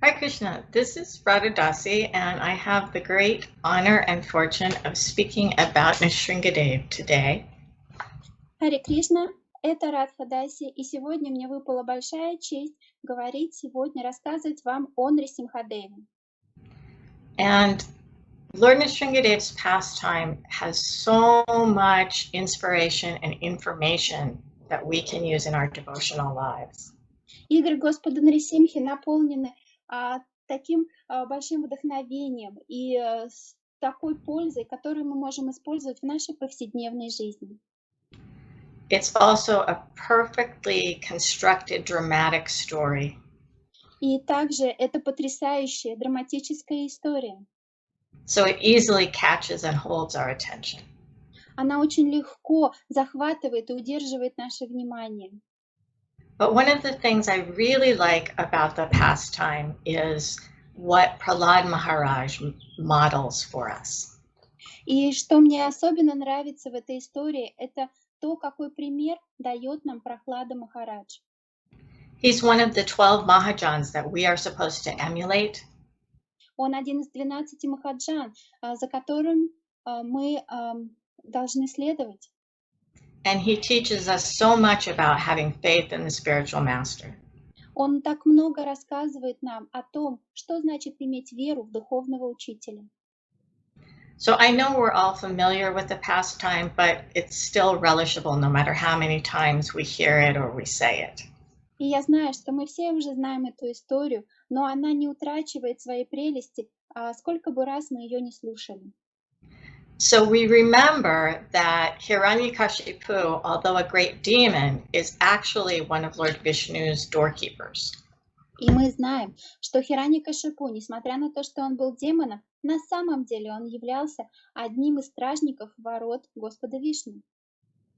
Hi Krishna, this is Radha Dasi, and I have the great honor and fortune of speaking about Nrsimha today. Харе Кришна, это Радха даси, и сегодня мне выпала большая честь говорить сегодня, рассказывать вам о Нрисимха Деви. And Lord Nrsimha's pastime has so much inspiration and information that we can use in our devotional lives. Игры Господа Нрисимхи наполнены таким большим вдохновением и с такой пользой, которую мы можем использовать в нашей повседневной жизни. It's also a perfectly constructed dramatic story. И также это потрясающая драматическая история. So it easily catches and holds our attention. Она очень легко захватывает и удерживает наше внимание. But one of the things I really like about the pastime is what Prahlad Maharaj models for us. И что мне особенно нравится в этой истории, это то, какой пример дает нам Прахлада Махарадж. He's one of the 12 Mahajans that we are supposed to emulate. Он один из 12 махаджан, за которым мы должны следовать. And he teaches us so much about having faith in the spiritual master. Он так много рассказывает нам о том, что значит иметь веру в духовного учителя. So I know we're all familiar with the pastime, but it's still relishable no matter how many times we hear it or we say it. И я знаю, что мы все уже знаем эту историю, но она не утрачивает своей прелести, сколько бы раз мы ее не слушали. So we remember that Hiranyakashipu, although a great demon, is actually one of Lord Vishnu's doorkeepers. И мы знаем, что Хираньякашипу, несмотря на то, что он был демоном, на самом деле он являлся одним из стражников ворот Господа Вишну.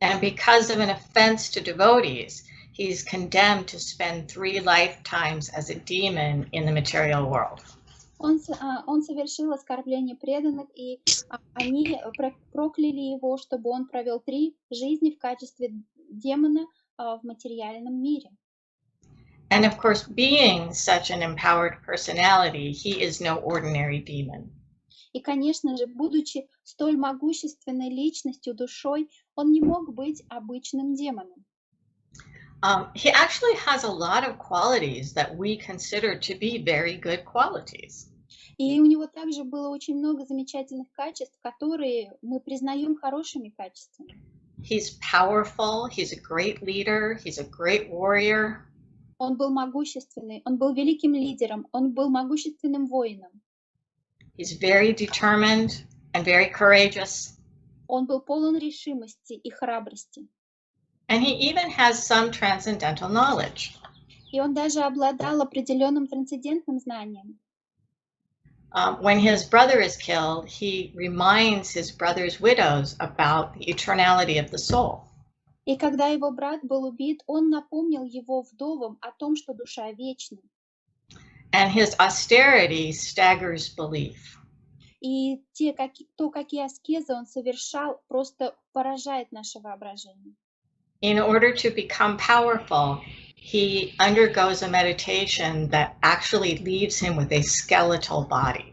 And because of an offense to devotees, he's condemned to spend 3 lifetimes as a demon in the material world. Он совершил оскорбление преданных, и они прокляли его, чтобы он провел 3 жизни в качестве демона в материальном мире. And of course, being such an empowered personality, he is no ordinary demon. И, конечно же, будучи столь могущественной личностью, душой, он не мог быть обычным демоном. He actually has a lot of qualities that we consider to be very good qualities. И у него также было очень много замечательных качеств, которые мы признаем хорошими качествами. He's powerful, he's a great leader, he's a great warrior. Он был могущественный, он был великим лидером, он был могущественным воином. He's very determined and very courageous. Он был полон решимости и храбрости. And he even has some transcendental knowledge. И он даже обладал определенным трансцендентным знанием. When his brother is killed, he reminds his brother's widows about the eternality of the soul. И когда его брат был убит, он напомнил его вдовам о том, что душа вечна. And his austerity staggers belief. И какие аскезы он совершал, просто поражает наше воображение. In order to become powerful, he undergoes a meditation that actually leaves him with a skeletal body.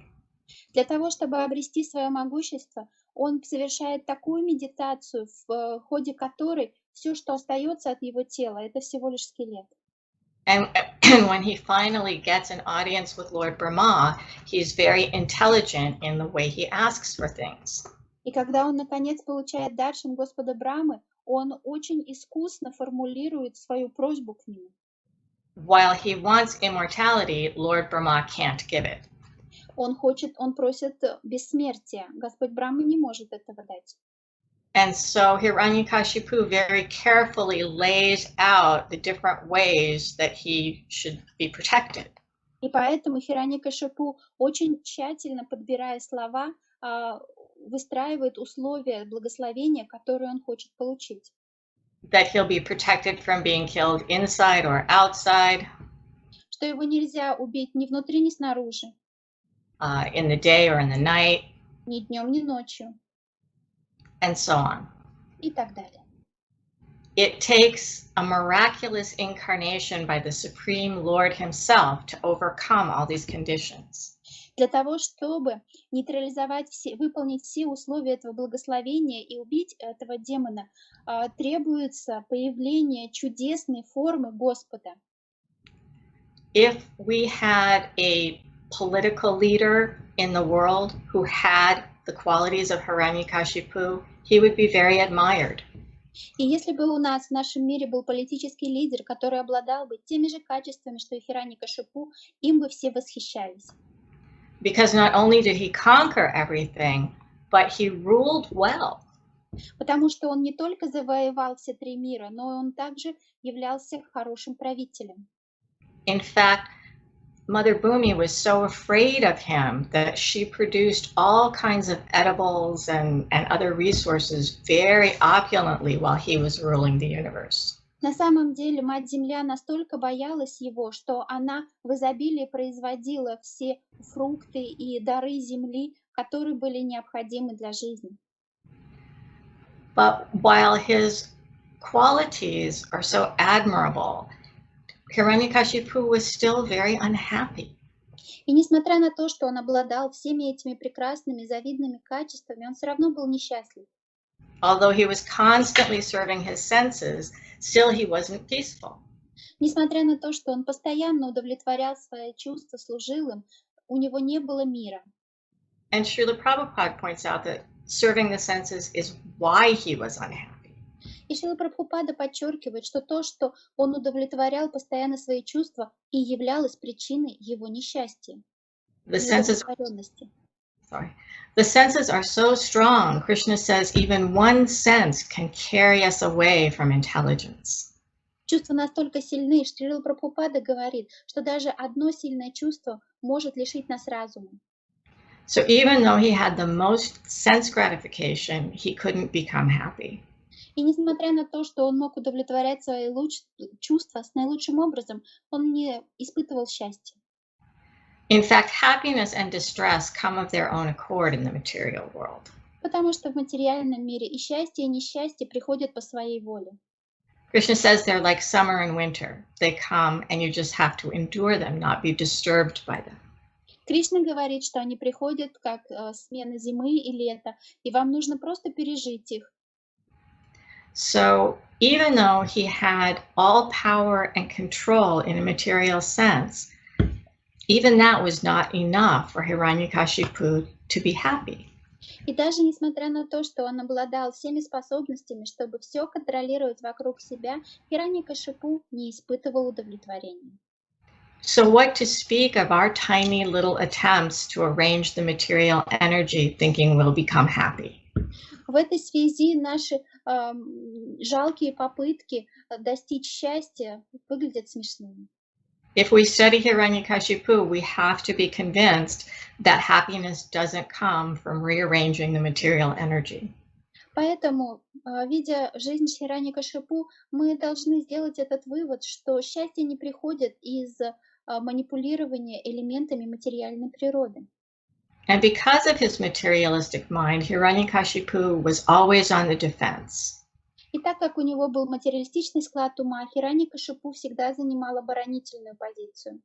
Для того, чтобы обрести свое могущество, он совершает такую медитацию, в ходе которой все, что остается от его тела, это всего лишь скелет. And when he finally gets an audience with Lord Brahma, he's very intelligent in the way he asks for things. И когда он, наконец, получает даршан Господа Брамы, он очень искусно формулирует свою просьбу к нему. While he wants immortality, Lord Brahma can't give it. Он просит бессмертия. Господь Брахма не может этого дать. And so Hiranyakashipu very carefully lays out the different ways that he should be protected. И поэтому Хираньякашипу, очень тщательно подбирая слова, выстраивает условия благословения, которые он хочет получить. That he'll be protected from being killed inside or outside. Что его нельзя убить ни внутри, ни снаружи. In the day or in the night. Ни днем, ни ночью. And so on. И так далее. it takes a miraculous incarnation by the Supreme Lord himself to overcome all these conditions. Для того, чтобы нейтрализовать выполнить все условия этого благословения и убить этого демона, требуется появление чудесной формы Господа. If we had a political leader in the world who had the qualities of Hiranyakashipu, he would be very admired. И если бы у нас в нашем мире был политический лидер, который обладал бы теми же качествами, что и Хираньякашипу, им бы все восхищались. Because not only did he conquer everything, but he ruled well. Потому что он не только завоевал все три мира, но он также являлся хорошим правителем. In fact, Mother Bhumi was so afraid of him that she produced all kinds of edibles and other resources very opulently while he was ruling the universe. На самом деле, Мать-Земля настолько боялась его, что она в изобилии производила все фрукты и дары земли, которые были необходимы для жизни. But while his qualities are so admirable, Hiranyakashipu was still very unhappy. И несмотря на то, что он обладал всеми этими прекрасными, завидными качествами, он все равно был несчастлив. Although he was constantly serving his senses, still he wasn't peaceful. Несмотря на то, что он постоянно удовлетворял свои чувства, служил им, у него не было мира. And Srila Prabhupada points out that serving the senses is why he was unhappy. И Шрила Прабхупада подчеркивает, что то, что он удовлетворял постоянно свои чувства, и являлось причиной его несчастья, неудовлетворенности. The senses are so strong, Krishna says, even one sense can carry us away from intelligence. Чувства настолько сильны, что Шрила Прабхупада говорит, что даже одно сильное чувство может лишить нас разума. So even though he had the most sense gratification, he couldn't become happy. И несмотря на то, что он мог удовлетворять свои чувства с наилучшим образом, он не испытывал счастья. In fact, happiness and distress come of their own accord in the material world. Потому что в материальном мире и счастье, и несчастье приходят по своей воле. Krishna says they're like summer and winter. They come and you just have to endure them, not be disturbed by them. Кришна говорит, что они приходят как смена зимы и лета, и вам нужно просто пережить их. So even though he had all power and control in a material sense, even that was not enough for Hiranyakashipu to be happy. И даже несмотря на то, что он обладал всеми способностями, чтобы все контролировать вокруг себя, Хираньякашипу не испытывал удовлетворения. So what to speak of our tiny little attempts to arrange the material energy thinking we'll become happy? В этой связи наши жалкие попытки достичь счастья выглядят смешными. If we study Hiranyakashipu, we have to be convinced that happiness doesn't come from rearranging the material energy. Поэтому, видя жизнь Хираньякашипу, мы должны сделать этот вывод, что счастье не приходит из манипулирования элементами материальной природы. And because of his materialistic mind, Hiranyakashipu was always on the defense. И так как у него был материалистичный склад ума, Хираньякашипу всегда занимал оборонительную позицию.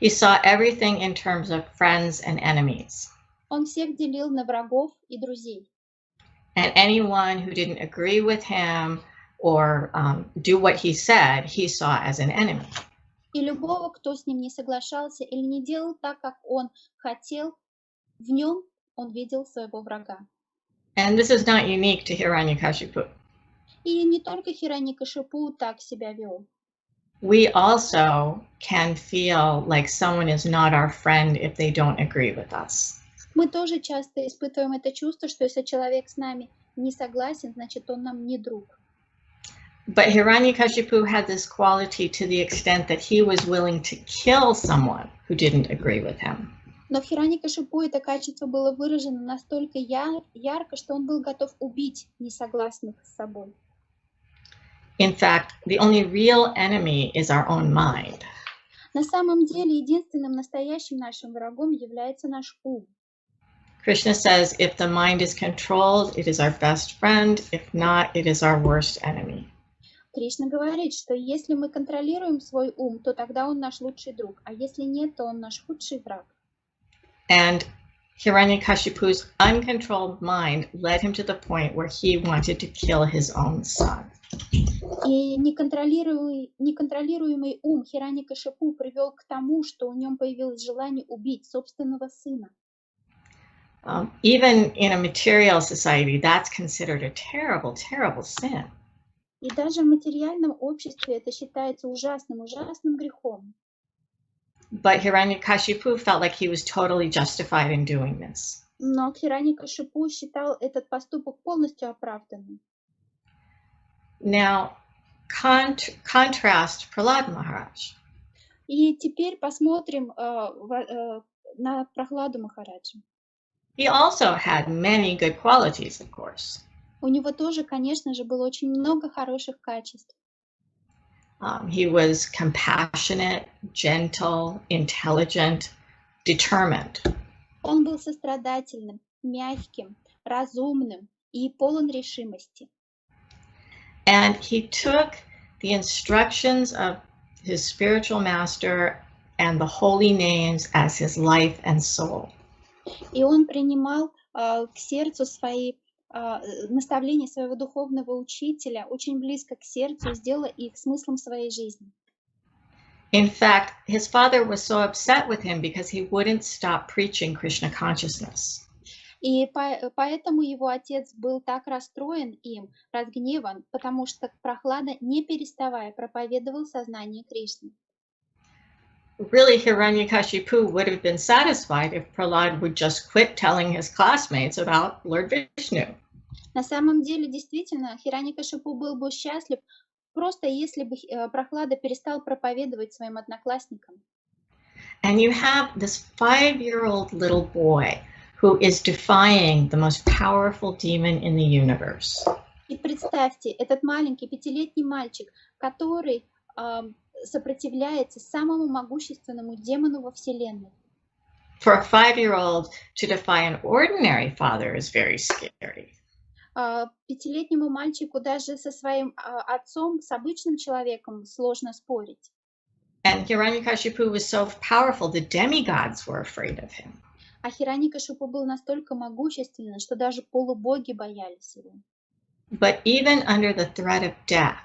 He saw everything in terms of friends and enemies. Он всех делил на врагов и друзей. And anyone who didn't agree with him or do what he said, he saw as an enemy. И любого, кто с ним не соглашался или не делал так, как он хотел, в нем он видел своего врага. And this is not unique to Hiranyakashipu. И не только Хираньякашипу так себя вел. We also can feel like someone is not our friend if they don't agree with us. Мы тоже часто испытываем это чувство, что если человек с нами не согласен, значит он нам не друг. But Hiranyakashipu had this quality to the extent that he was willing to kill someone who didn't agree with him. Но в Хираньякашипу это качество было выражено настолько ярко, что он был готов убить несогласных с собой. In fact, the only real enemy is our own mind. На самом деле, единственным настоящим нашим врагом является наш ум. Krishna says, if the mind is controlled, it is our best friend. If not, it is our worst enemy. Кришна говорит, что если мы контролируем свой ум, то тогда он наш лучший друг, а если нет, то он наш худший враг. And Hiranyakashipu's uncontrolled mind led him to the point where he wanted to kill his own son. И неконтролируемый ум Хираньякашипу привел к тому, что в нем появилось желание убить собственного сына. Even in a material society, that's considered a terrible, terrible sin. И даже в материальном обществе это считается ужасным грехом. But Hiranyakashipu felt like he was totally justified in doing this. Но Хираньякашипу считал этот поступок полностью оправданным. Now, contrast Prahlad Maharaj. И теперь посмотрим на Прахладу Махараджа. He also had many good qualities, of course. У него тоже, конечно же, было очень много хороших качеств. He was compassionate, gentle, intelligent, determined. Он был сострадательным, мягким, разумным и полон решимости. And he took the instructions of his spiritual master and the holy names as his life and soul. И он принимал к сердцу свои наставления своего духовного учителя очень близко к сердцу и сделал их смыслом своей жизни. In fact, his father was so upset with him because he wouldn't stop preaching Krishna consciousness. И поэтому его отец был так расстроен им, разгневан, потому что Прахлада, не переставая, проповедовал сознание Кришны. Really, Hiranyakashipu would have been satisfied if Prahlad would just quit telling his classmates about Lord Vishnu. На самом деле, действительно, Хираньякашипу был бы счастлив, просто если бы Прахлада перестал проповедовать своим одноклассникам. And you have this 5-year-old little boy who is defying the most powerful demon in the universe. И представьте, этот маленький 5-летний мальчик, который сопротивляется самому могущественному демону во Вселенной. For a 5-year-old to defy an ordinary father is very scary. 5-летнему мальчику даже со своим отцом, с обычным человеком, сложно спорить. And Hiranyakashipu was so powerful, the demigods were afraid of him. А Хираньякашипу был настолько могущественен, что даже полубоги боялись его. But even under the threat of death,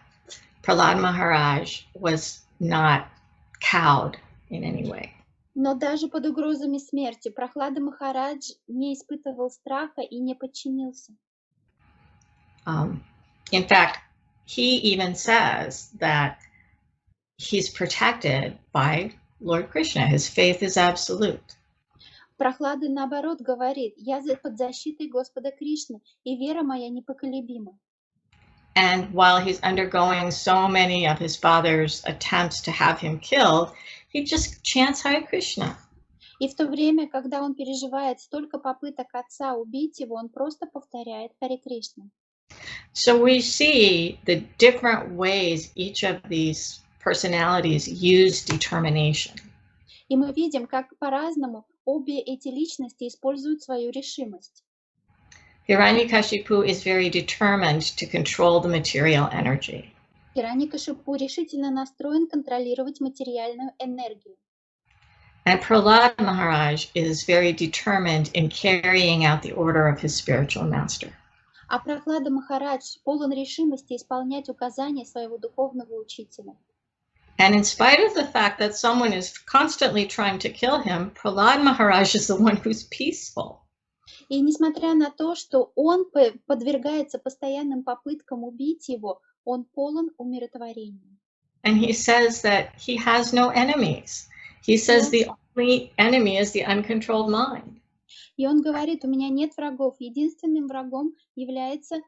Prahlad Maharaj was not cowed in any way. Но даже под угрозами смерти Прахлада Махарадж не испытывал страха и не подчинился. In fact, he even says that he's protected by Lord Krishna. His faith is absolute. Прахлада, наоборот, говорит: «Я под защитой Господа Кришны, и вера моя непоколебима». And while he's undergoing so many of his father's attempts to have him killed, he just chants Hare Krishna. И в то время, когда он переживает столько попыток отца убить его, он просто повторяет Харе Кришна. So we see the different ways each of these personalities use determination. И мы видим, как по-разному обе эти личности используют свою решимость. Hiranyakashipu is very determined to control the material energy. Хираньякашипу решительно настроен контролировать материальную энергию. And Prahlad Maharaj is very determined in carrying out the order of his spiritual master. А Прахлада Махарадж полон решимости исполнять указания своего духовного учителя. And in spite of the fact that someone is constantly trying to kill him, Prahlad Maharaj is the one who's peaceful. И несмотря на то, что он подвергается постоянным попыткам убить его, он полон умиротворения. And he says that he has no enemies. He says the only enemy is the uncontrolled mind. И он говорит: у меня нет врагов, единственным врагом является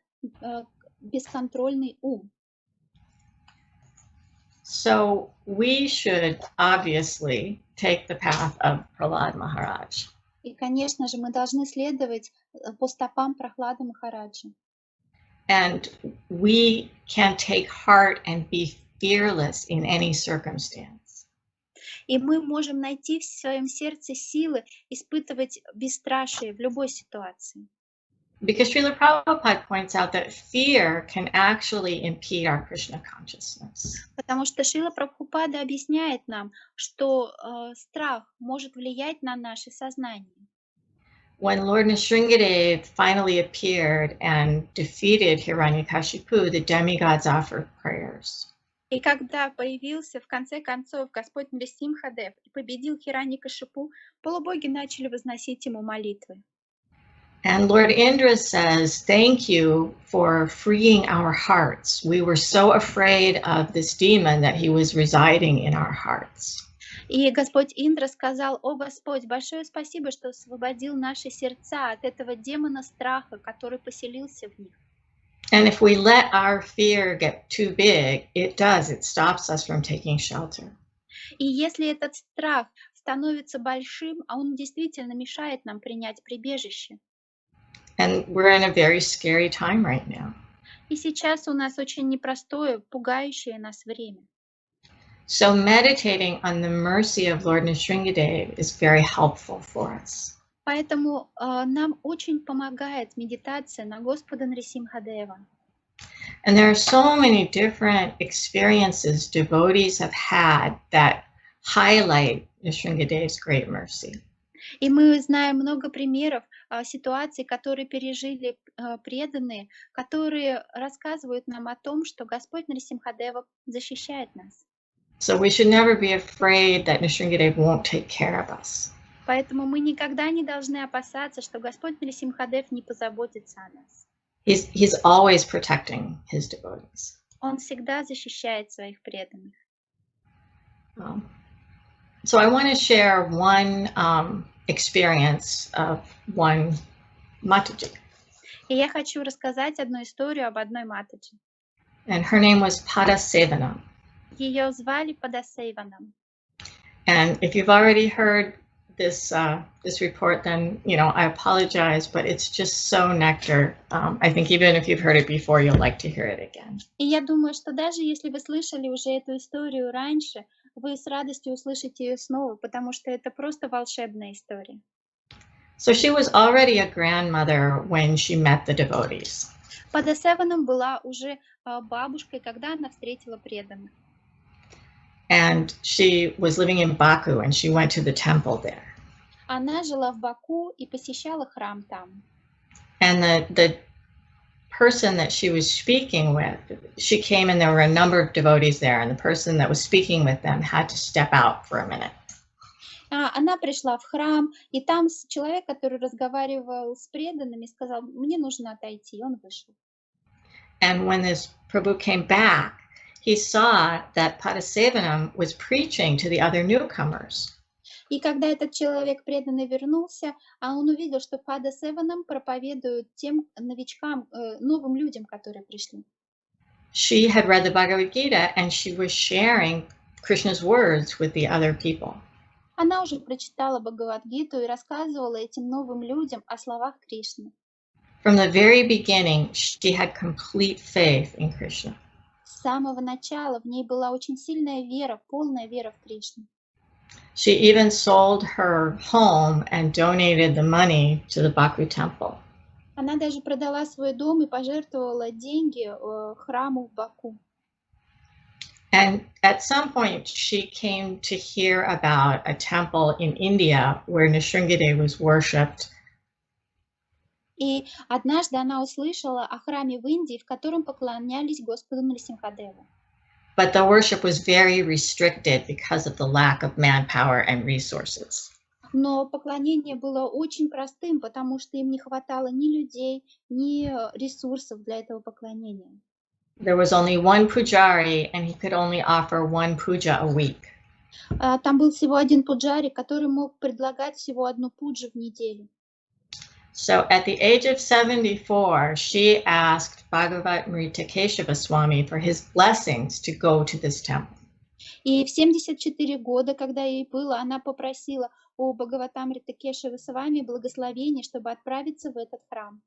бесконтрольный ум. So we should obviously take the path of Prahlad Maharaj. И, конечно же, мы должны следовать по стопам Прахлады Махараджа. And we can take heart and be fearless in any circumstance. И мы можем найти в своем сердце силы испытывать бесстрашие в любой ситуации. Because Srila Prabhupada points out that fear can actually impede our Krishna consciousness. Потому что Шрила Прабхупада объясняет нам, что страх может влиять на наше сознание. When Lord Nrsimha finally appeared and defeated Hiranyakashipu, the demigods offered prayers. И когда появился в конце концов Господь Нрисимхадев и победил Хираньякашипу, полубоги начали возносить ему молитвы. And Lord Indra says, thank you for freeing our hearts. We were so afraid of this demon that he was residing in our hearts. И Господь Индра сказал: «О Господь, большое спасибо, что освободил наши сердца от этого демона страха, который поселился в них». And if we let our fear get too big, it stops us from taking shelter. И если этот страх становится большим, а он действительно мешает нам принять прибежище. And we're in a very scary time right now. И сейчас у нас очень непростое, пугающее нас время. So meditating on the mercy of Lord Nrsimha is very helpful for us. Поэтому нам очень помогает медитация на Господа Нрисимхадева. And there are so many different experiences devotees have had that highlight Nrsimha's great mercy. И мы знаем много примеров ситуаций, которые пережили преданные, которые рассказывают нам о том, что Господь Нрисимхадева защищает нас. So we should never be afraid that Nrsimha won't take care of us. Поэтому мы никогда не должны опасаться, что Господь Нрисимхадев не позаботится о нас. He's always protecting his devotees. Он всегда защищает своих преданных. So I want to share one experience of one Mataji. И я хочу рассказать одну историю об одной Матаджи. And her name was Padasevana. Ее звали Падасеваном. And if you've already heard this report, then I apologize, but it's just so nectar. I think even if you've heard it before, you'll like to hear it again. И я думаю, что даже если вы слышали уже эту историю раньше, вы с радостью услышите ее снова, потому что это просто волшебная история. So she was already a grandmother when she met the devotees. Падасеваном была уже бабушкой, когда она встретила преданных. And she was living in Baku, and she went to the temple there. Она жила в Баку и посещала храм там. And the person that she was speaking with, she came and there were a number of devotees there, and the person that was speaking with them had to step out for a minute. Она пришла в храм, и там человек, который разговаривал с преданными, сказал: «Мне нужно отойти», он вышел. And when this Prabhu came back, he saw that Padasevanam was preaching to the other newcomers. И когда этот человек преданный вернулся, он увидел, что Падасеванам проповедует тем новичкам, новым людям, которые пришли. She had read the Bhagavad Gita and she was sharing Krishna's words with the other people. Она уже прочитала Бхагавад-гиту и рассказывала этим новым людям о словах Кришны. From the very beginning, she had complete faith in Krishna. С самого начала в ней была очень сильная вера, полная вера в Кришну. She even sold her home and donated the money to the Baku temple. Она даже продала свой дом и пожертвовала деньги храму в Баку. And at some point, she came to hear about a temple in India where Nrsimha was worshipped. И однажды она услышала о храме в Индии, в котором поклонялись Господу Нрисимхадеву. But the worship was very restricted because of the lack of manpower and resources. Но поклонение было очень простым, потому что им не хватало ни людей, ни ресурсов для этого поклонения. There was only one pujari, and he could only offer one puja a week. Там был всего один пуджари, который мог предлагать всего одну пуджу в неделю. So at the age of 74, she asked Bhagavat-Mrita Keshava Swami for his blessings to go to this temple. И в 74 года, когда ей было, она попросила у Бхагаватамрита Кешава Свами благословения, чтобы отправиться в этот храм.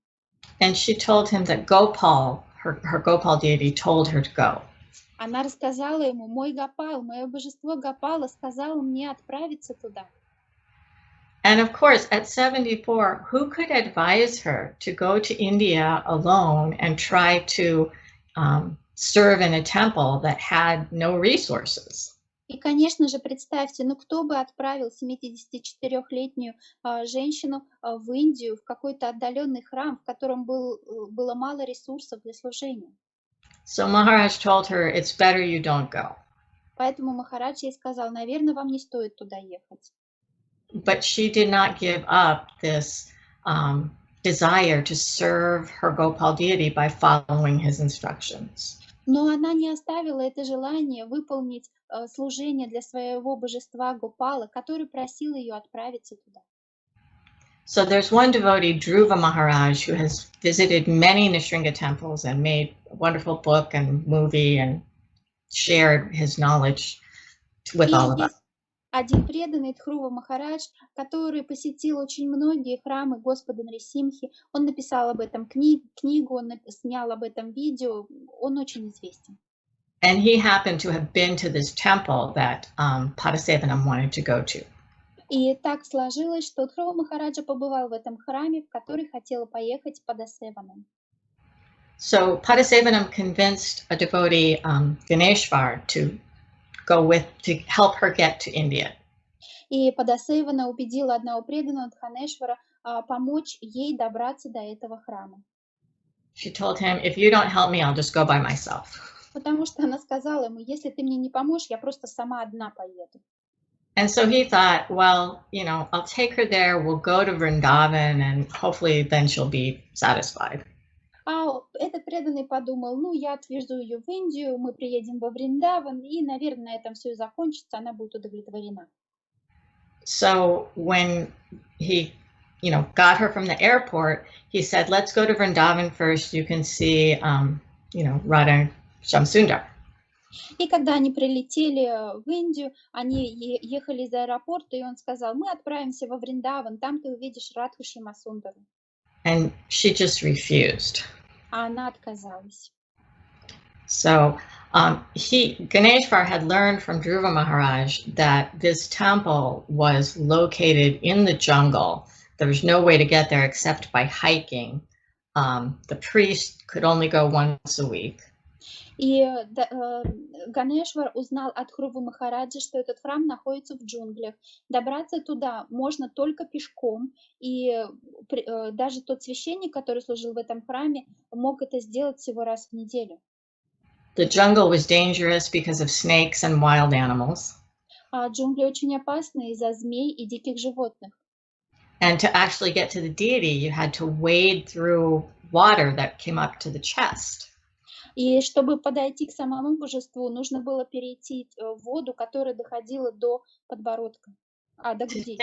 And she told him that Gopal, her Gopal deity, told her to go. Она рассказала ему: «Мой Гопал, мое божество Гопала сказало мне отправиться туда». And of course, at 74, who could advise her to go to India alone and try to serve in a temple that had no resources? И, конечно же, представьте, ну кто бы отправил 74-летнюю женщину в Индию, в какой-то отдаленный храм, в котором было мало ресурсов для служения. So Maharaj told her, it's better you don't go. Поэтому Махарадж ей сказал, наверное, вам не стоит туда ехать. But she did not give up this desire to serve her Gopal deity by following his instructions. Но она не оставила это желание выполнить служение для своего божества Гопала, который просил ее отправиться туда. So there's one devotee, Dhruva Maharaj, who has visited many Nrsimha temples and made a wonderful book and movie and shared his knowledge with all of us. Один преданный Dhruva Махарадж, который посетил очень многие храмы Господа Нрисимхи, он написал об этом книгу, он снял об этом видео, он очень известен. And he happened to have been to this temple that Padasevanam wanted to go to. И так сложилось, что Dhruva Махараджа побывал в этом храме, в который хотела поехать Падасеванам. So Padasevanam convinced a devotee, Ganeshvar, to go with, to help her get to India. И Падасевана убедила одного преданного Дханешвара помочь ей добраться до этого храма. She told him, if you don't help me, I'll just go by myself. Потому что она сказала ему, если ты мне не поможешь, я просто сама одна поеду. And so he thought, well, I'll take her there, we'll go to Vrindavan, and hopefully then she'll be satisfied. А этот преданный подумал, ну, я отвезу ее в Индию, мы приедем во Вриндаван, и, наверное, на этом все и закончится, она будет удовлетворена. So when he, got her from the airport, he said, let's go to Vrindavan first, you can see, Radha Shamsundar. И когда они прилетели в Индию, они ехали из аэропорта, и он сказал, мы отправимся во Вриндаван, там ты увидишь Радху Шьямасундару. And she just refused. А она отказалась. So Ganeshvar had learned from Dhruva Maharaj that this temple was located in the jungle. There was no way to get there except by hiking. The priest could only go once a week. И Ганешвар узнал от Dhruva Махараджа, что этот храм находится в джунглях. Добраться туда можно только пешком, и даже тот священник, который служил в этом храме, мог это сделать всего раз в неделю. The jungle was dangerous because of snakes and wild animals. А джунгли очень опасны из-за змей и диких животных. And to actually get to the deity, you had to wade through water that came up to the chest. И чтобы подойти к самому божеству, нужно было перейти воду, которая доходила до подбородка, до груди.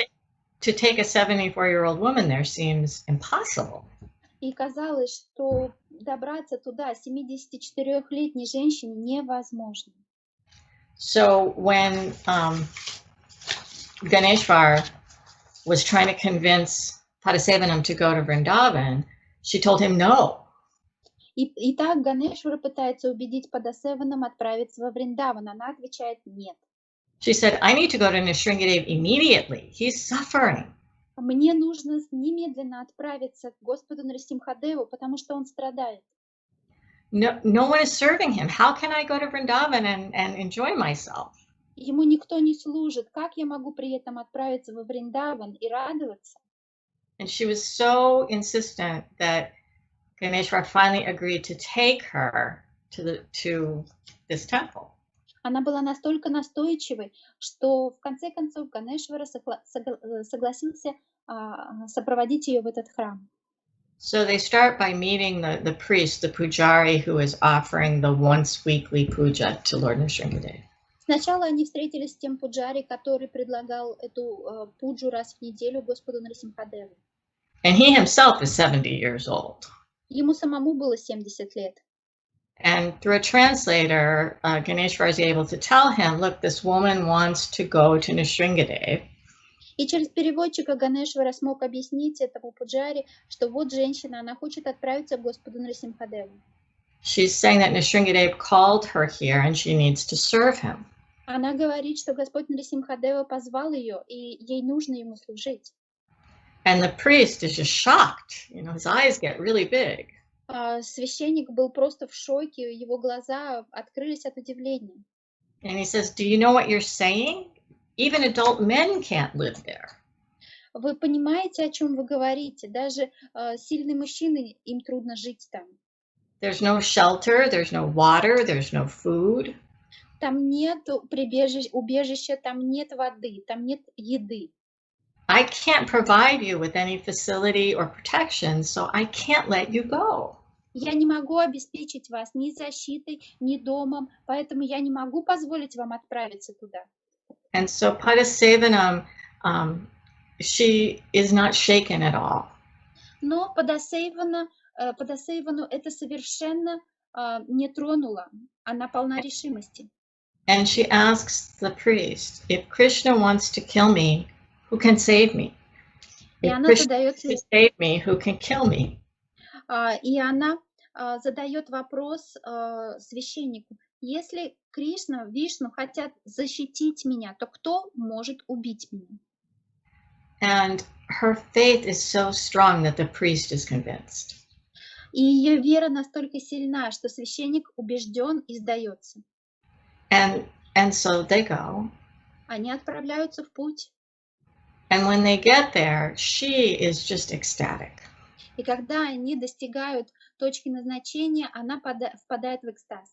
To take a 74-year-old woman there seems impossible. И казалось, что добраться туда 74-летней женщине невозможно. So when Ganeshvar was trying to convince Padasevanam to go to Vrindavan, she told him no. И так Ганешвара пытается убедить Падасеванам отправиться во Вриндаван. Она отвечает нет. She said, I need to go to Nrsimha immediately. He's suffering. Мне нужно немедленно отправиться к Господу Нрисимхадеву, потому что он страдает. No one is serving him. How can I go to Vrindavan and enjoy myself? Ему никто не служит. Как я могу при этом отправиться во Вриндаван и радоваться? And she was so insistent that Ganeshwar finally agreed to take her to this temple. Она была настолько настойчивой, что в конце концов Ганешвара согласился сопроводить ее в этот храм. So they start by meeting the priest, the pujari, who is offering the once weekly puja to Lord Nrsimha. Сначала они встретились с тем пуджари, который предлагал эту пуджу раз в неделю Господу Нрисимхадеву. And he himself is 70 years old. Ему самому было 70 лет. And through a translator, Ganeshwar is able to tell him, look, this woman wants to go to Nrsimha. И через переводчика Ганешвара смог объяснить этому пуджари, что вот женщина, она хочет отправиться к Господу Нрисимхадеву. She's saying that Nrsimha called her here and she needs to serve him. Она говорит, что Господь Нрисимхадева позвал ее, и ей нужно ему служить. And the priest is just shocked. You know, his eyes get really big. Священник был просто в шоке, его глаза открылись от удивления. And he says, "Do you know what you're saying? Even adult men can't live there." Вы понимаете, о чем вы говорите? Даже сильные мужчины, им трудно жить там. There's no shelter, there's no water, there's no food. Там нет убежища, там нет воды, там нет еды. I can't provide you with any facility or protection, so I can't let you go. Я не могу обеспечить вас ни защитой, ни домом, поэтому я не могу позволить вам отправиться туда. And so Padasevanam, she is not shaken at all. Но Падасейвану это совершенно не тронуло. Она полна решимости. And she asks the priest, if Krishna wants to kill me, who can save me? If Krishna wants to save me, who can kill me? И она задает вопрос священнику. Если Кришна, Вишну хотят защитить меня, то кто может убить меня? And her faith is so strong that the priest is convinced. И ее вера настолько сильна, что священник убежден и сдается. And so they go. Они отправляются в путь. And when they get there, she is just ecstatic. И когда они достигают точки назначения, она впадает в экстаз.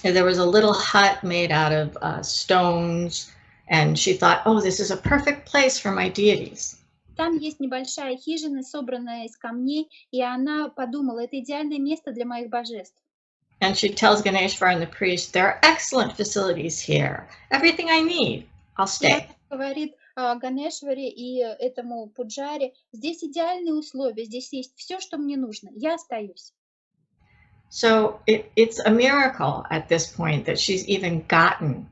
There was a little hut made out of stones, and she thought, "Oh, this is a perfect place for my deities." Там есть небольшая хижина, собранная из камней, и она подумала, это идеальное место для моих божеств. And she tells Ganeshwar and the priest, "There are excellent facilities here. Everything I need, I'll stay." Говорит Ганешваре и этому пуджаре, здесь идеальные условия, здесь есть все, что мне нужно, я остаюсь. So it's a miracle at this point that she's even gotten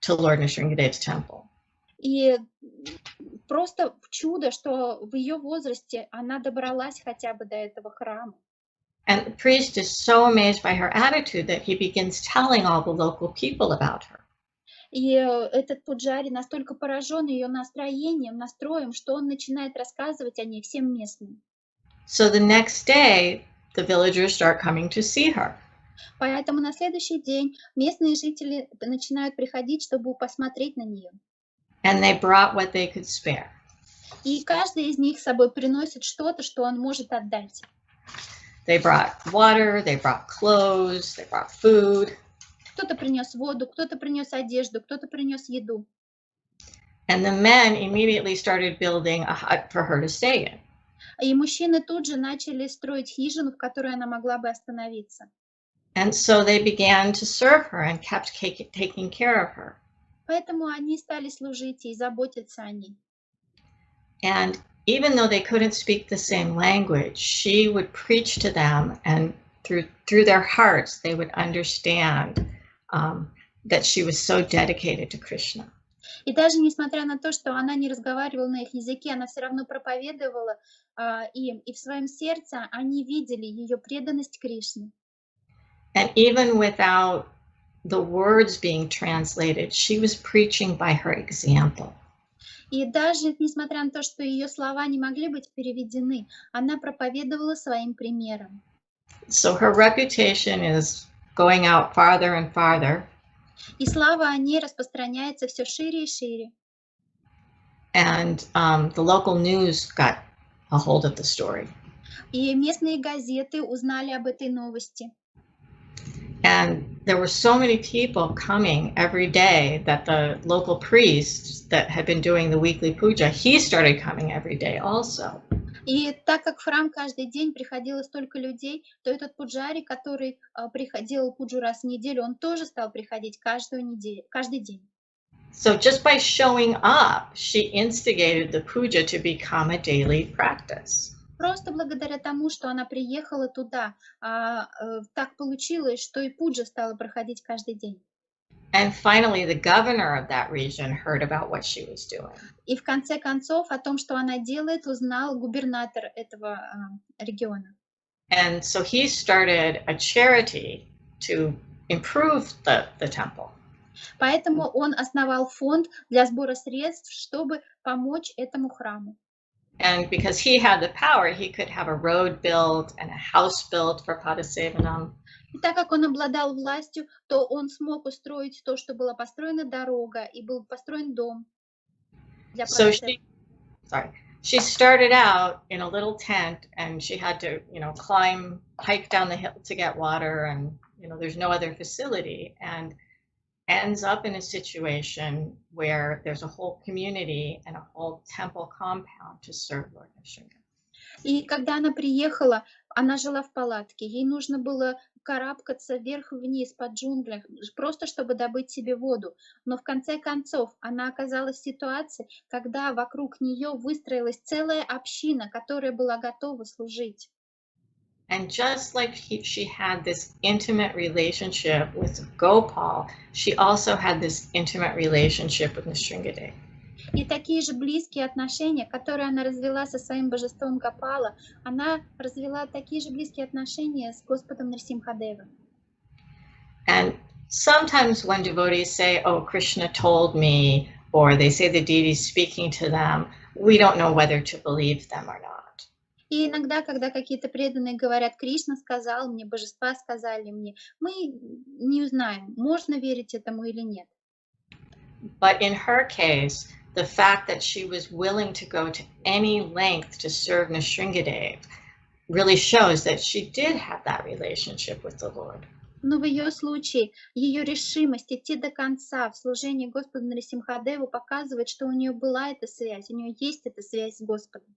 to Lord Nrsimha's temple. И просто чудо, что в ее возрасте она добралась хотя бы до этого храма. And the priest is so amazed by her attitude that he begins telling all the local people about her. И этот пуджари настолько поражен ее настроем, что он начинает рассказывать о ней всем местным. So the next day, the villagers start coming to see her. Поэтому на следующий день местные жители начинают приходить, чтобы посмотреть на нее. And they brought what they could spare. И каждый из них с собой приносит что-то, что он может отдать. They brought water, they brought clothes, they brought food. Кто-то принес воду, кто-то принес одежду, кто-то принес еду. And the men immediately started building a hut for her to stay in. И мужчины тут же начали строить хижину, в которой она могла бы остановиться. And so they began to serve her and kept taking care of her. Поэтому они стали служить ей, заботиться о ней. And even though they couldn't speak the same language, she would preach to them, and through their hearts, they would understand that she was so dedicated to Krishna. И даже несмотря на то, что она не разговаривала на их языке, она все равно проповедовала им, и в своем сердце они видели ее преданность Кришне. And even without the words being translated, she was preaching by her example. И даже несмотря на то, что ее слова не могли быть переведены, она проповедовала своим примером. So her reputation is going out farther and farther. И слава о ней распространяется все шире и шире. And the local news got a hold of the story. И местные газеты узнали об этой новости. And there were so many people coming every day that the local priest that had been doing the weekly puja, he started coming every day also. И так как в храм каждый день приходило столько людей, то этот пуджари, который приходил пуджу раз в неделю, он тоже стал приходить каждый день. So just by showing up, she instigated the puja to become a daily practice. Просто благодаря тому, что она приехала туда, так получилось, что и пуджа стала проходить каждый день. And finally, the governor of that region heard about what she was doing. И в конце концов о том, что она делает, узнал губернатор этого региона. And so he started a charity to improve the temple. Поэтому он основал фонд для сбора средств, чтобы помочь этому храму. And because he had the power, he could have a road built and a house built for Padasevanam. И так как он обладал властью, то он смог устроить то, что была построена дорога и был построен дом для So Падасевана. she started out in a little tent, and she had to, hike down the hill to get water, and there's no other facility, and ends up in a situation where there's a whole community and a whole temple compound to serve Lord Nrsimha. И когда она приехала, она жила в палатке, ей нужно было карабкаться вверх-вниз по джунглям, просто чтобы добыть себе воду. Но в конце концов она оказалась в ситуации, когда вокруг нее выстроилась целая община, которая была готова служить. And just like she had this intimate relationship with Gopal, she also had this intimate relationship with Nrsimha. И такие же близкие отношения, которые она развела со своим божеством Гопала, она развела такие же близкие отношения с Господом Нрисимхадевом. And sometimes when devotees say, "Oh, Krishna told me," or they say the deity is speaking to them, we don't know whether to believe them or not. И иногда, когда какие-то преданные говорят, Кришна сказал мне, божества сказали мне, мы не узнаем, можно верить этому или нет. But in her case, the fact that she was willing to go to any length to serve Nrsimhadev really shows that she did have that relationship with the Lord. Но в ее случае ее решимость идти до конца в служении Господу Нрисимхадеву показывает, что у нее была эта связь, у нее есть эта связь с Господом.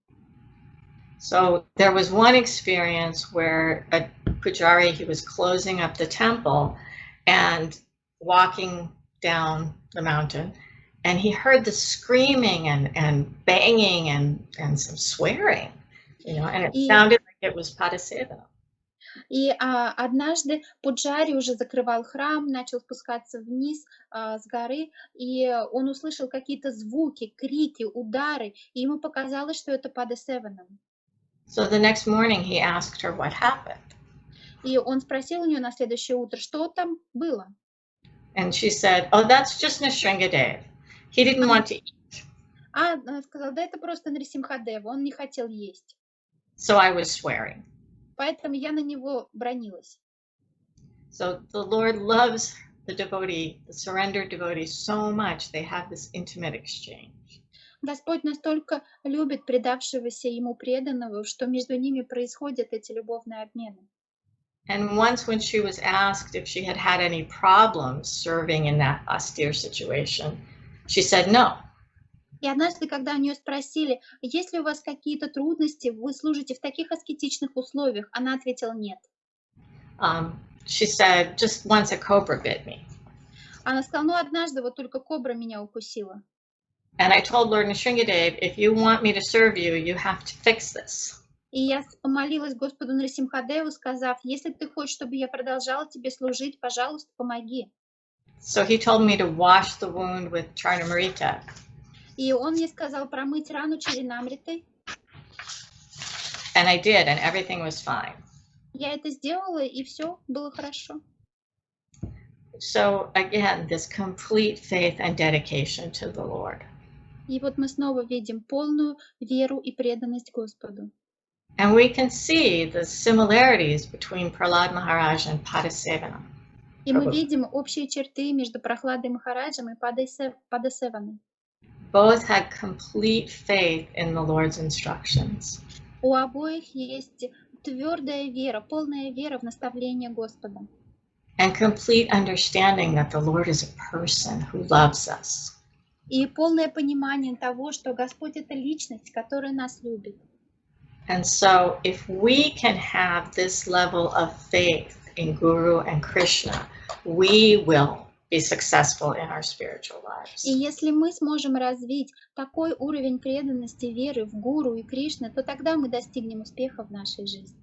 So there was one experience where a pujari, he was closing up the temple and walking down the mountain, and he heard the screaming and banging and some swearing, and it sounded like it was Padasevana. И однажды Пуджари уже закрывал храм, начал спускаться вниз с горы, и он услышал какие-то звуки, крики, удары, и ему показалось, что это Падасевана. So the next morning he asked her what happened. И он спросил у нее на следующее утро, что там было. And she said, "Oh, that's just Nrsimhadev. He didn't want to eat." Она сказала, да это просто Нрисимхадев, он не хотел есть. So I was swearing. Поэтому я на него бранилась. So the Lord loves the devotee, the surrendered devotee, so much. They have this intimate exchange. Господь настолько любит предавшегося Ему преданного, что между ними происходят эти любовные обмены. And once when she was asked if she had had any problems serving in that austere situation, she said no. И однажды, когда у нее спросили, есть ли у вас какие-то трудности, вы служите в таких аскетичных условиях, она ответила нет. She said, just once a cobra bit me. Она сказала, ну однажды вот только кобра меня укусила. And I told Lord Nrsimhadev, if you want me to serve you, you have to fix this. И я помолилась Господу Нрисимхадеву, сказав, если ты хочешь, чтобы я продолжала тебе служить, пожалуйста, помоги. So he told me to wash the wound with Charnamrita. И он мне сказал промыть рану Чаринамритой. And I did, and everything was fine. Я это сделала, и все было хорошо. So again, this complete faith and dedication to the Lord. И вот мы снова видим полную веру и преданность Господу. And we can see the similarities between Prahlad Maharaj and Padasevana. И мы видим общие черты между Прохладой Махараджем и Падасеваной. Both had complete faith in the Lord's instructions. У обоих есть твердая вера, полная вера в наставление Господа. And complete understanding that the Lord is a person who loves us. И полное понимание того, что Господь — это личность, которая нас любит. And so if we can have this level of faith in Guru and Krishna, we will be successful in our spiritual lives. И если мы сможем развить такой уровень преданности, веры в Гуру и Кришну, то тогда мы достигнем успеха в нашей жизни.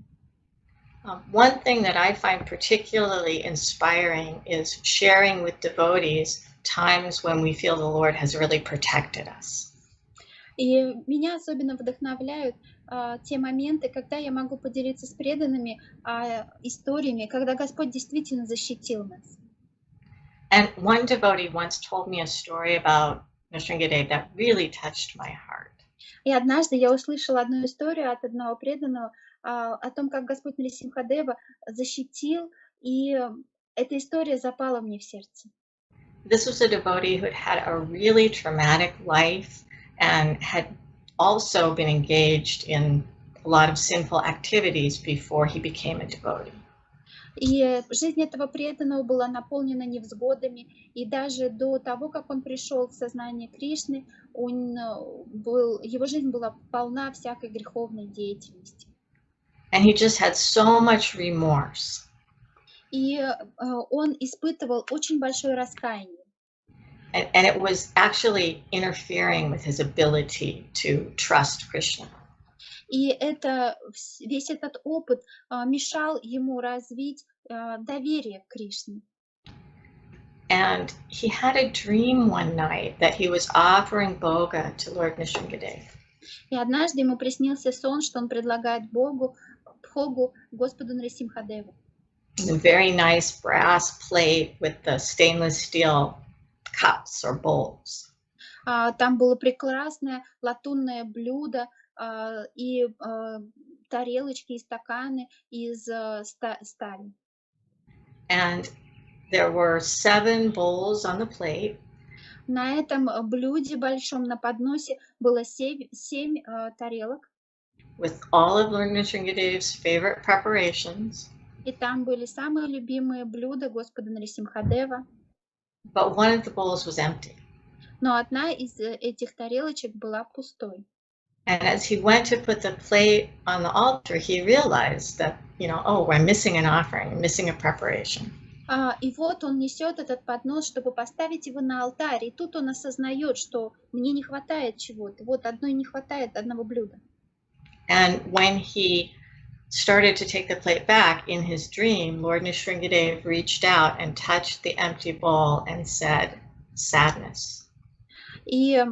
One thing that I find particularly inspiring is sharing with devotees times when we feel the Lord has really protected us. И меня особенно вдохновляют те моменты, когда я могу поделиться с преданными историями, когда Господь действительно защитил нас. And one devotee once told me a story about Nrsimhadev that really touched my heart. И однажды я услышала одну историю от одного преданного о том, как Господь Нрисимхадева защитил, и эта история запала мне в сердце. This was a devotee who had had a really traumatic life and had also been engaged in a lot of sinful activities before he became a devotee. И жизнь этого преданного была наполнена невзгодами, и даже до того, как он пришел в сознание Кришны, его жизнь была полна всякой греховной деятельности. And he just had so much remorse. И он испытывал очень большое раскаяние. And it was actually interfering with his ability to trust Krishna. И весь этот опыт мешал ему развить доверие к Кришне. And he had a dream one night that he was offering bhoga to Lord Nrsimha. И однажды ему приснился сон, что он предлагает Богу бхогу Господу Нрисимхадеву. A very nice brass plate with the stainless steel cups or bowls. Там было прекрасное латунное блюдо и тарелочки и стаканы из стали. And there were 7 bowls on the plate. На этом блюде большом на подносе было 7 тарелок. With all of Lord Nrsimha's favorite preparations. И там были самые любимые блюда Господа Нрисимхадева. But one of the bowls was empty. Но одна из этих тарелочек была пустой. And as he went to put the plate on the altar, he realized that, oh, I'm missing an offering, I'm missing a preparation. И вот он несет этот поднос, чтобы поставить его на алтарь. И тут он осознает, что мне не хватает чего-то. Вот не хватает одного блюда. And when he started to take the plate back in his dream, Lord Nrsimha reached out and touched the empty bowl and said, sadness. И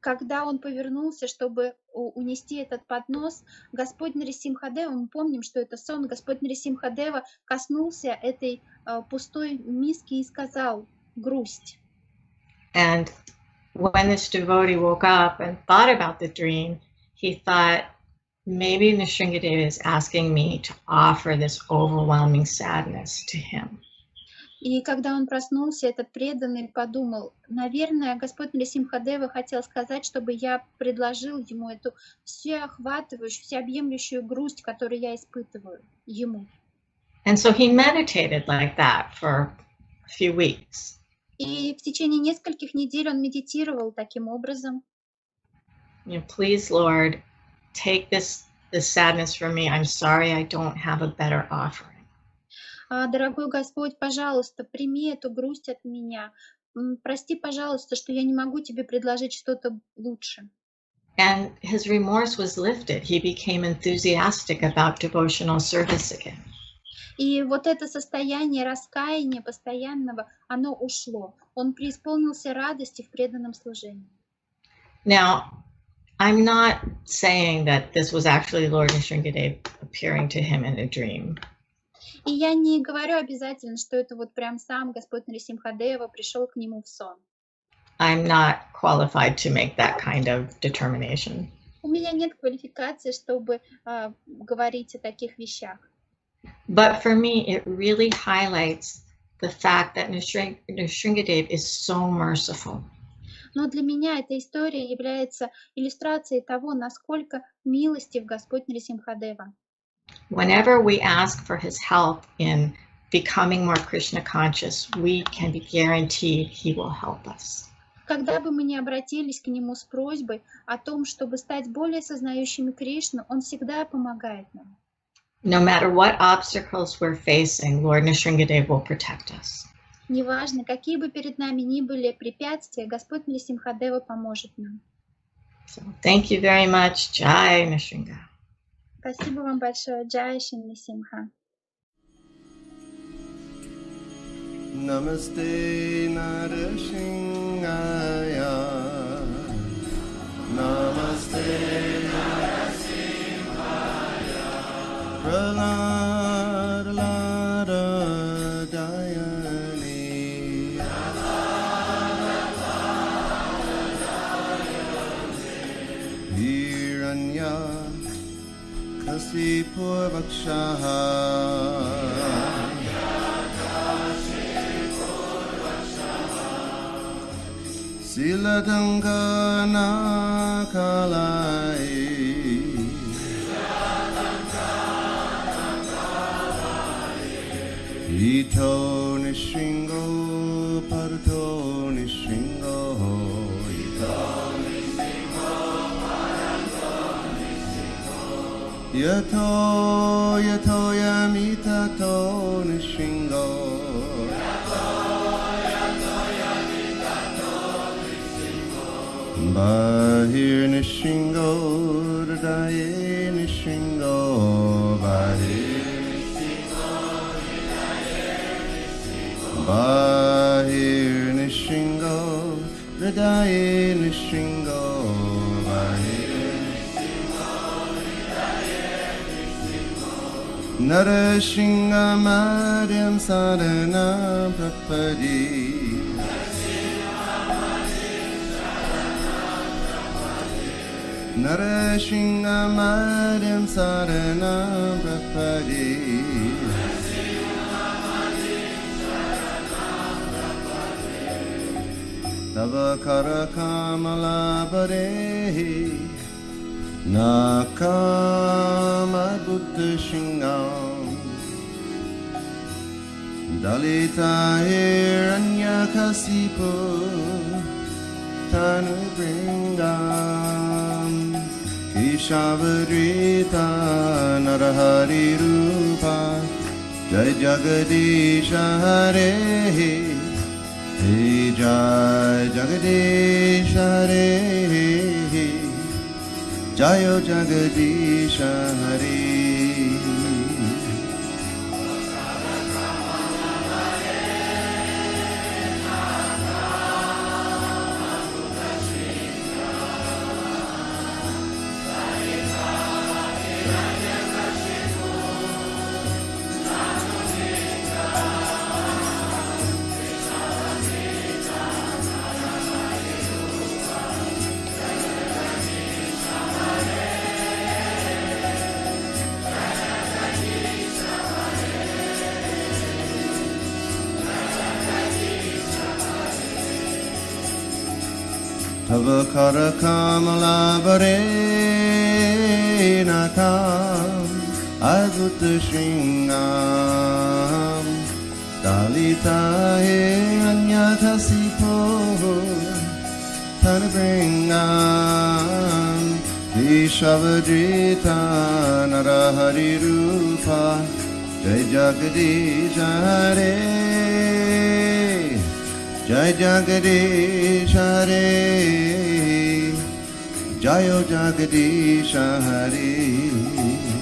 когда он повернулся, чтобы унести этот поднос, Господь Нрисимхадева, мы помним, что это сон, Господь Нрисимхадева коснулся этой пустой миски и сказал грусть. And when this devotee woke up and thought about the dream, he thought, maybe Nrsimha is asking me to offer this overwhelming sadness to him. И когда он проснулся, этот преданный подумал, наверное, Господь Нрисимхадева хотел сказать, чтобы я предложил ему эту всеохватывающую, всеобъемлющую грусть, которую я испытываю ему. And so he meditated like that for a few weeks. И в течение нескольких недель он медитировал таким образом. Please, Lord, take this sadness from me. I'm sorry I don't have a better offering. Дорогой Господь, пожалуйста, прими эту грусть от меня. Прости, пожалуйста, что я не могу тебе предложить что-то лучше. And his remorse was lifted. He became enthusiastic about devotional service again. И вот это состояние раскаяния постоянного, оно ушло. Он преисполнился радости в преданном служении. Now, I'm not saying that this was actually Lord Nrsimha appearing to him in a dream. И я не говорю обязательно, что это вот прям сам Господь Нрисимхадева пришел к нему в сон. I'm not qualified to make that kind of determination. У меня нет квалификации, чтобы говорить о таких вещах. But for me, it really highlights the fact that Nrsimha is so merciful. Но для меня эта история является иллюстрацией того, насколько милостив Господь Нрисимхадева. Whenever we ask for his help in becoming more Krishna conscious, we can be guaranteed he will help us. Когда бы мы ни обратились к нему с просьбой о том, чтобы стать более сознающими Кришну, он всегда помогает нам. No matter what obstacles we're facing, Lord Nrsimha will protect us. Неважно, какие бы перед нами ни были препятствия, Господь Нрисимхадева поможет нам. So, thank you very much. Jai Nrsimha. Спасибо вам большое. Джай Шри Нрисимха. Намасте Nrsimhaya. Намасте Nrsimhaya. Pralad Lada Dayani. Kasi Purvakshaha Siladangana Kalai Ito Nrsimha Parto Nrsimha Yato Yato Yamitato Nrsimha Bahir Nrsimha Hridaye Nrsimha Bahir Bahir Nrsimha Hridaye Nrsimha Nrsimha Madhyam Sadhana Prapadi Nrsimha Madhyam Sadhana Prapadi Tava Karakamala Barehi Nakama Buddha Shingam Dalita Hiranyakasipu Tanu Bringam Keshavadrita Narahari Rupa Jai Jagadisha Hare Hey Jai Jagadish Hare Jayo Jagadish Hare Tava Karakamala Bare Nakam Advuta Shringam Dalita Hiranyakasipo Tanabringam Keshavadrita Narahari Rupa Jai Jagadish Hare Jai Jagadish Hare Jayo Jagadish Hare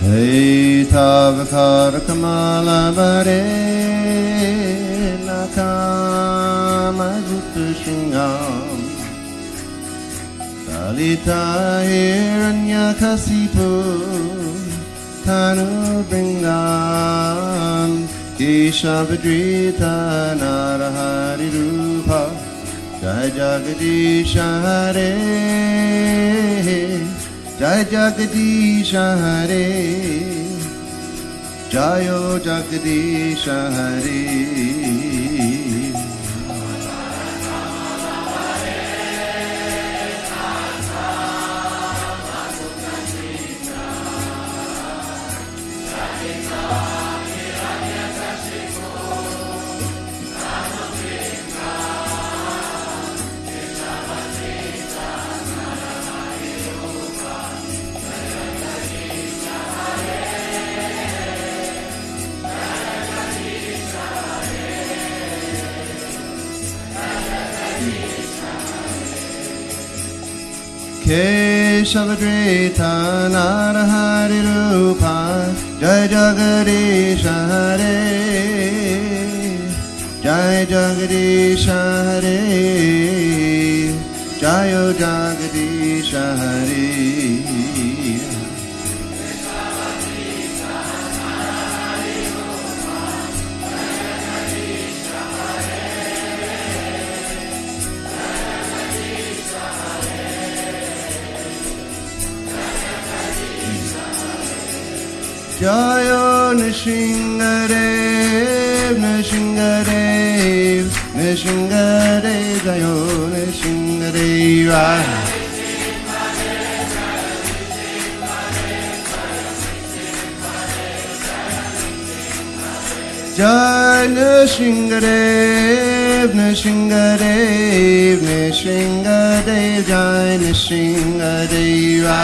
Hey Tavakara Kamala Vare Nakama Gupta Shingam Dalita Hiranyakasipu Tanu Bringam Keshavadrita Narahari Rupa Jai Jagadish Hare Jai Jagadish Hare Jayo Jagadish Hare Keshavadrita Narahari Rupa Jai Jagadisha Hare Jai Jagadisha Hare Jayo Jagadisha Hare Jayo Nrsimhadev, Nrsimhadev, Nrsimhadev, Jayo Nrsimhadeva. Jai Nrsimhadev, Nrsimhadev, Nrsimhadev, Jai Nrsimhadeva.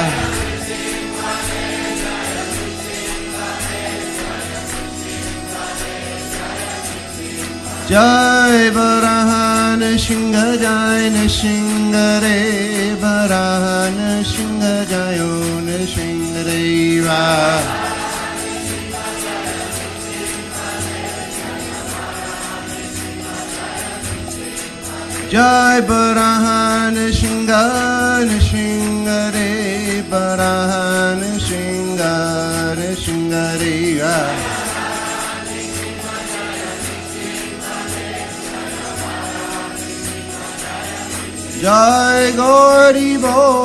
Jai Varaha Nrsimha, Jai Nrsimha Dev, Varaha Nrsimha, Jayo Nrsimha Deva. Jai Varaha Nrsimha, Nrsimha Dev, Varaha Nrsimha, Nrsimha Deva. Jai Gauri Bo,